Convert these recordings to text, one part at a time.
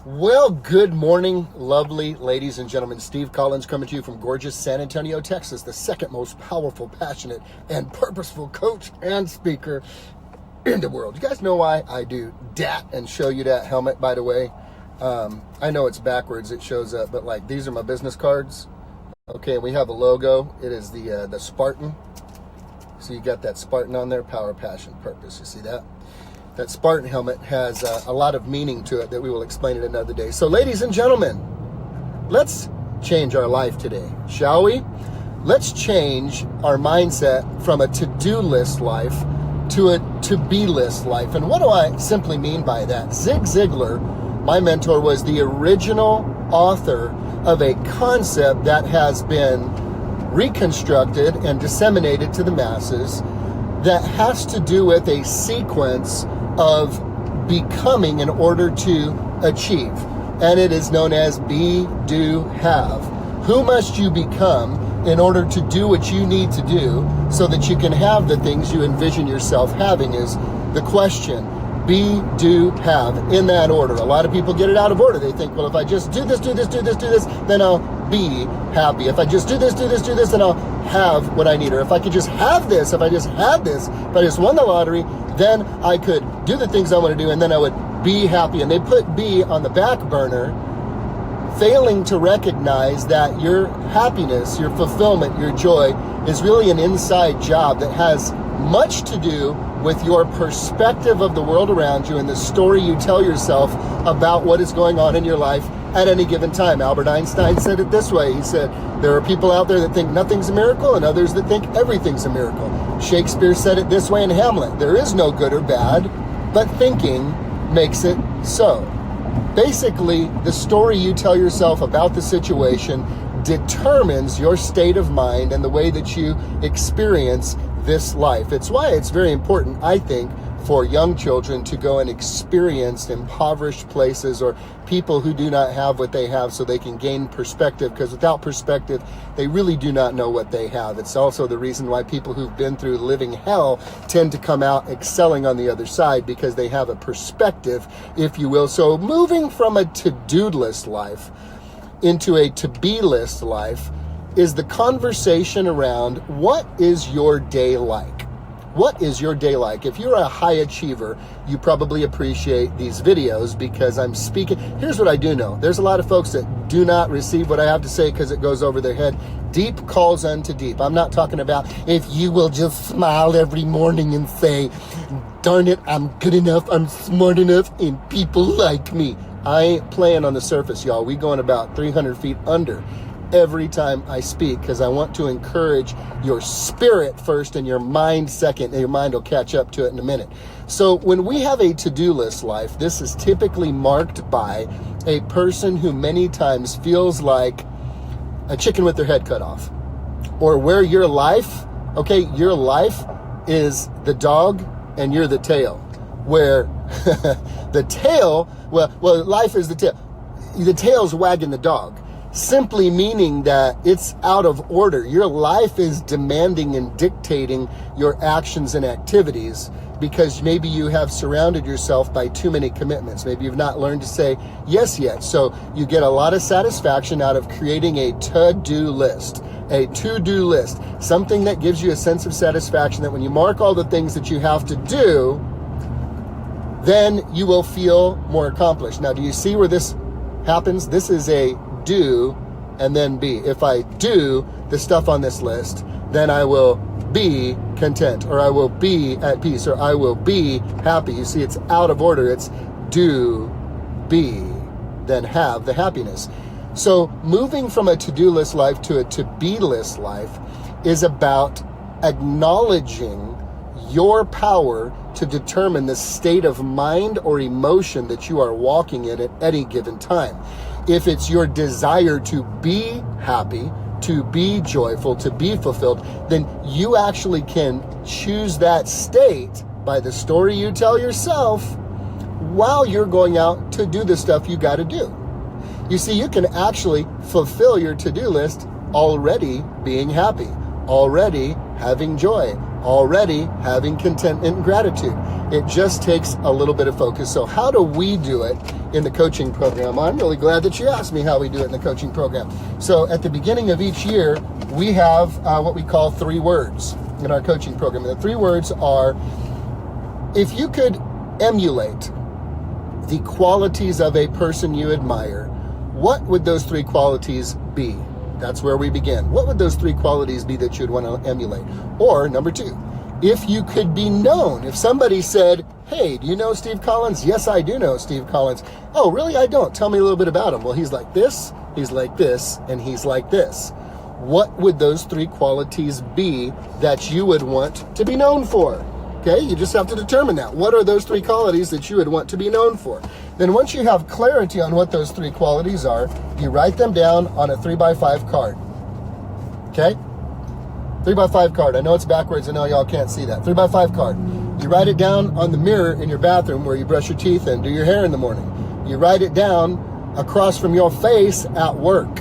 Well, good morning, lovely ladies and gentlemen. Steve Collins coming to you from gorgeous San Antonio, Texas, the second most powerful, passionate, and purposeful coach and speaker in the world. You guys know why I do that and show you that helmet, by the way? I know it's backwards, it shows up, but like these are my business cards. Okay, we have a logo. It is the Spartan. So you got that Spartan on there, power, passion, purpose. You see that? That Spartan helmet has a lot of meaning to it that we will explain it another day. So ladies and gentlemen, let's change our life today, shall we? Let's change our mindset from a to-do list life to a to-be list life. And what do I simply mean by that? Zig Ziglar, my mentor, was the original author of a concept that has been reconstructed and disseminated to the masses that has to do with a sequence of becoming in order to achieve. And it is known as be, do, have. Who must you become in order to do what you need to do so that you can have the things you envision yourself having is the question. Be, do, have, in that order. A lot of people get it out of order. They think, well, if I just do this, then I'll be happy. If I just do this, then I'll have what I need. Or if I could just have this, if I just won the lottery, then I could do the things I want to do, and then I would be happy. And they put be on the back burner, failing to recognize that your happiness, your fulfillment, your joy is really an inside job that has much to do with your perspective of the world around you and the story you tell yourself about what is going on in your life at any given time. Albert Einstein said it this way. He said, there are people out there that think nothing's a miracle and others that think everything's a miracle. Shakespeare said it this way in Hamlet. There is no good or bad, but thinking makes it so. Basically, the story you tell yourself about the situation determines your state of mind and the way that you experience this life. It's why it's very important, I think, for young children to go and experience impoverished places or people who do not have what they have so they can gain perspective, because without perspective, they really do not know what they have. It's also the reason why people who've been through living hell tend to come out excelling on the other side, because they have a perspective, if you will. So moving from a to-do list life into a to-be list life is the conversation around what is your day like? What is your day like? If you're a high achiever, you probably appreciate these videos because I'm speaking. Here's what I do know. There's a lot of folks that do not receive what I have to say because it goes over their head. Deep calls unto deep. I'm not talking about if you will just smile every morning and say, darn it, I'm good enough, I'm smart enough, and people like me. I ain't playing on the surface, y'all. We going about 300 feet under every time I speak, because I want to encourage your spirit first and your mind second, and your mind will catch up to it in a minute. So when we have a to-do list life, this is typically marked by a person who many times feels like a chicken with their head cut off, or where your life is the dog and you're the tail, where the tail, life is the tail. The tail's wagging the dog. Simply meaning that it's out of order. Your life is demanding and dictating your actions and activities because maybe you have surrounded yourself by too many commitments. Maybe you've not learned to say yes yet. So you get a lot of satisfaction out of creating a to-do list. A to-do list. Something that gives you a sense of satisfaction that when you mark all the things that you have to do, then you will feel more accomplished. Now, do you see where this happens? This is a do and then be. If I do the stuff on this list, then I will be content, or I will be at peace, or I will be happy. You see, it's out of order. It's do, be, then have the happiness. So moving from a to-do list life to a to-be list life is about acknowledging your power to determine the state of mind or emotion that you are walking in at any given time. If it's your desire to be happy, to be joyful, to be fulfilled, then you actually can choose that state by the story you tell yourself while you're going out to do the stuff you got to do. You see, you can actually fulfill your to-do list already being happy, already having joy, already having contentment and gratitude. It just takes a little bit of focus. So how do we do it in the coaching program? I'm really glad that you asked me how we do it in the coaching program. So at the beginning of each year, we have what we call 3 words in our coaching program. And the 3 words are, if you could emulate the qualities of a person you admire, what would those 3 qualities be? That's where we begin. What would those 3 qualities be that you'd want to emulate? Or number 2, if you could be known, if somebody said, hey, do you know Steve Collins? Yes, I do know Steve Collins. Oh, really? I don't. Tell me a little bit about him. Well, he's like this, and he's like this. What would those 3 qualities be that you would want to be known for? Okay, you just have to determine that. What are those 3 qualities that you would want to be known for? Then once you have clarity on what those 3 qualities are, you write them down on a 3x5 card. Okay? 3x5 card. I know it's backwards. I know y'all can't see that. 3x5 card. You write it down on the mirror in your bathroom where you brush your teeth and do your hair in the morning. You write it down across from your face at work.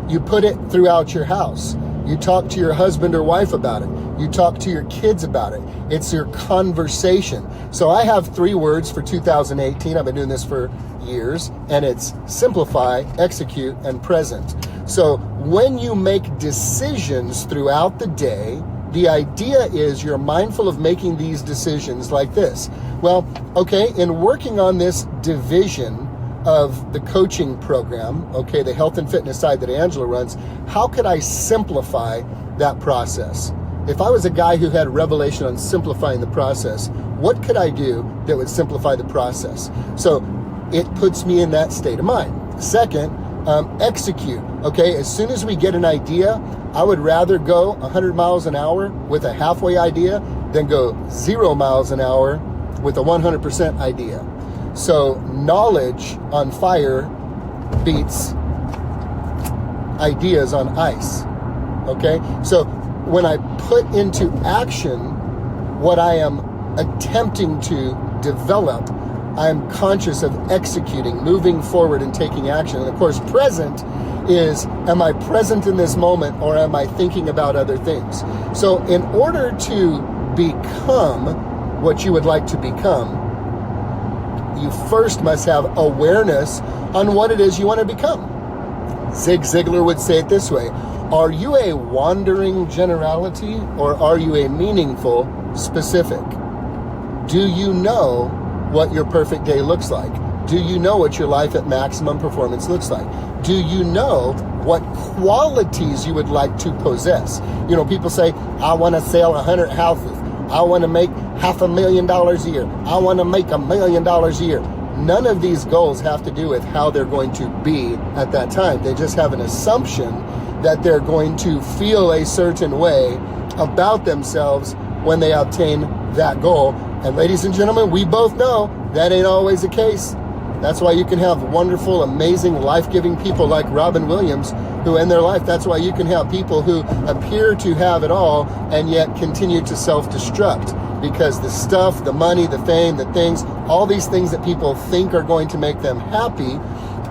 You put it throughout your house. You talk to your husband or wife about it. You talk to your kids about it. It's your conversation. So I have 3 words for 2018. I've been doing this for years, and it's simplify, execute, and present. So when you make decisions throughout the day, the idea is you're mindful of making these decisions like this. Well, okay, in working on this division of the coaching program, okay, the health and fitness side that Angela runs, how could I simplify that process? If I was a guy who had revelation on simplifying the process, what could I do that would simplify the process? So it puts me in that state of mind. Second, execute. Okay, as soon as we get an idea, I would rather go 100 miles an hour with a halfway idea than go 0 miles an hour with a 100% idea. So knowledge on fire beats ideas on ice. Okay, so when I put into action what I am attempting to develop, I am conscious of executing, moving forward and taking action. And of course, present is, am I present in this moment or am I thinking about other things? So in order to become what you would like to become, you first must have awareness on what it is you want to become. Zig Ziglar would say it this way: are you a wandering generality or are you a meaningful specific? Do you know what your perfect day looks like? Do you know what your life at maximum performance looks like? Do you know what qualities you would like to possess? You know, people say, I want to sell 100 houses. I want to make $500,000 a year. I want to make $1 million a year. None of these goals have to do with how they're going to be at that time. They just have an assumption that they're going to feel a certain way about themselves when they obtain that goal. And ladies and gentlemen, we both know that ain't always the case. That's why you can have wonderful, amazing, life-giving people like Robin Williams who end their life. That's why you can have people who appear to have it all and yet continue to self-destruct, because the stuff, the money, the fame, the things, all these things that people think are going to make them happy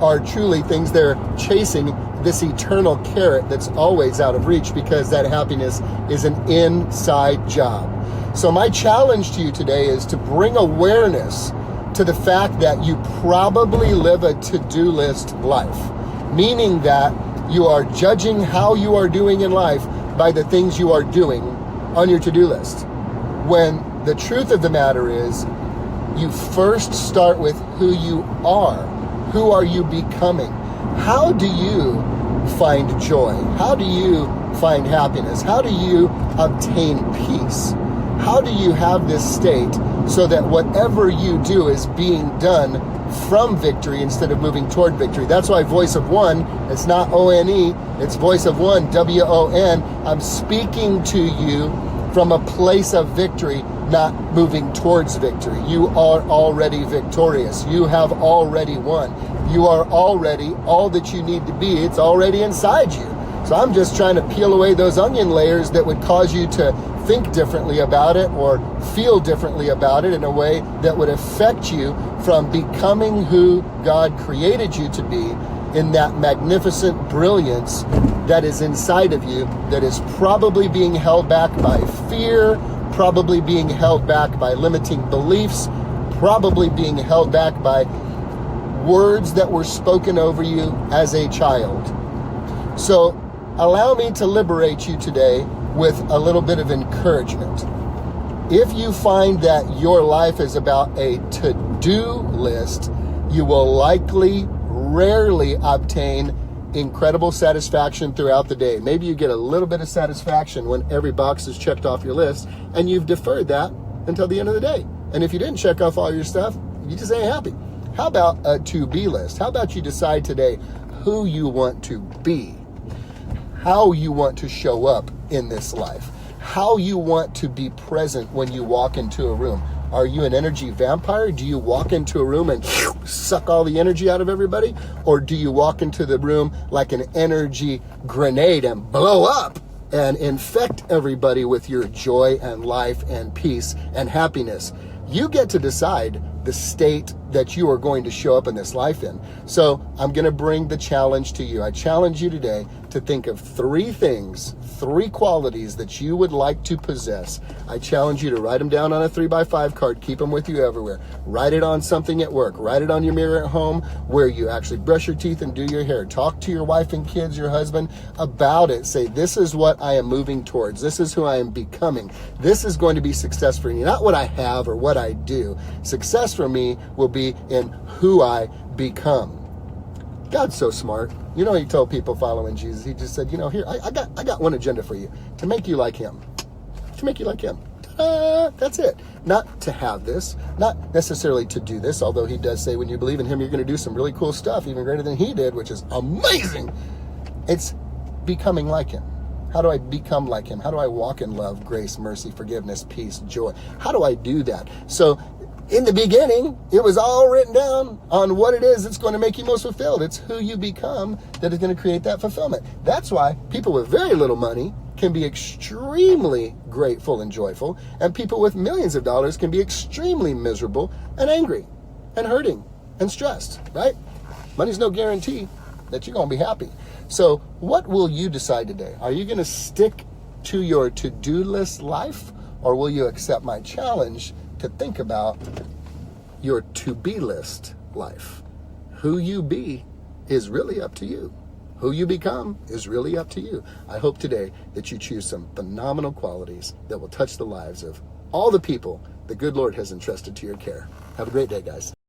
are truly things they're chasing, this eternal carrot that's always out of reach, because that happiness is an inside job. So my challenge to you today is to bring awareness to the fact that you probably live a to-do list life, meaning that you are judging how you are doing in life by the things you are doing on your to-do list. When the truth of the matter is, you first start with who you are. Who are you becoming? How do you find joy? How do you find happiness? How do you obtain peace? How do you have this state so that whatever you do is being done from victory instead of moving toward victory? That's why Voice of One, it's not O-N-E, it's Voice of One, W-O-N. I'm speaking to you from a place of victory, not moving towards victory. You are already victorious. You have already won. You are already all that you need to be. It's already inside you. So I'm just trying to peel away those onion layers that would cause you to think differently about it or feel differently about it in a way that would affect you from becoming who God created you to be in that magnificent brilliance that is inside of you, that is probably being held back by fear, probably being held back by limiting beliefs, probably being held back by words that were spoken over you as a child. So allow me to liberate you today with a little bit of encouragement. If you find that your life is about a to-do list, you will likely rarely obtain incredible satisfaction throughout the day. Maybe you get a little bit of satisfaction when every box is checked off your list, and you've deferred that until the end of the day. And if you didn't check off all your stuff, you just ain't happy. How about a to-be list? How about you decide today who you want to be, how you want to show up in this life, how you want to be present when you walk into a room. Are you an energy vampire? Do you walk into a room and suck all the energy out of everybody? Or do you walk into the room like an energy grenade and blow up and infect everybody with your joy and life and peace and happiness? You get to decide the state that you are going to show up in this life in. So I'm going to bring the challenge to you. I challenge you today to think of 3 things, 3 qualities that you would like to possess. I challenge you to write them down on a 3x5 card. Keep them with you everywhere. Write it on something at work. Write it on your mirror at home where you actually brush your teeth and do your hair. Talk to your wife and kids, your husband about it. Say, this is what I am moving towards. This is who I am becoming. This is going to be success for me. Not what I have or what I do. Success for me will be in who I become. God's so smart. You know, he told people following Jesus, he just said, here, I got one agenda for you, to make you like him. To make you like him. That's it. Not to have this, not necessarily to do this, although he does say when you believe in him, you're going to do some really cool stuff, even greater than he did, which is amazing. It's becoming like him. How do I become like him? How do I walk in love, grace, mercy, forgiveness, peace, joy? How do I do that? So in the beginning, it was all written down on what it is that's going to make you most fulfilled. It's who you become that is going to create that fulfillment. That's why people with very little money can be extremely grateful and joyful, and people with millions of dollars can be extremely miserable and angry and hurting and stressed, right? Money's no guarantee that you're going to be happy. So what will you decide today? Are you going to stick to your to-do list life, or will you accept my challenge to think about your to-be list life? Who you be is really up to you. Who you become is really up to you. I hope today that you choose some phenomenal qualities that will touch the lives of all the people the good Lord has entrusted to your care. Have a great day, guys.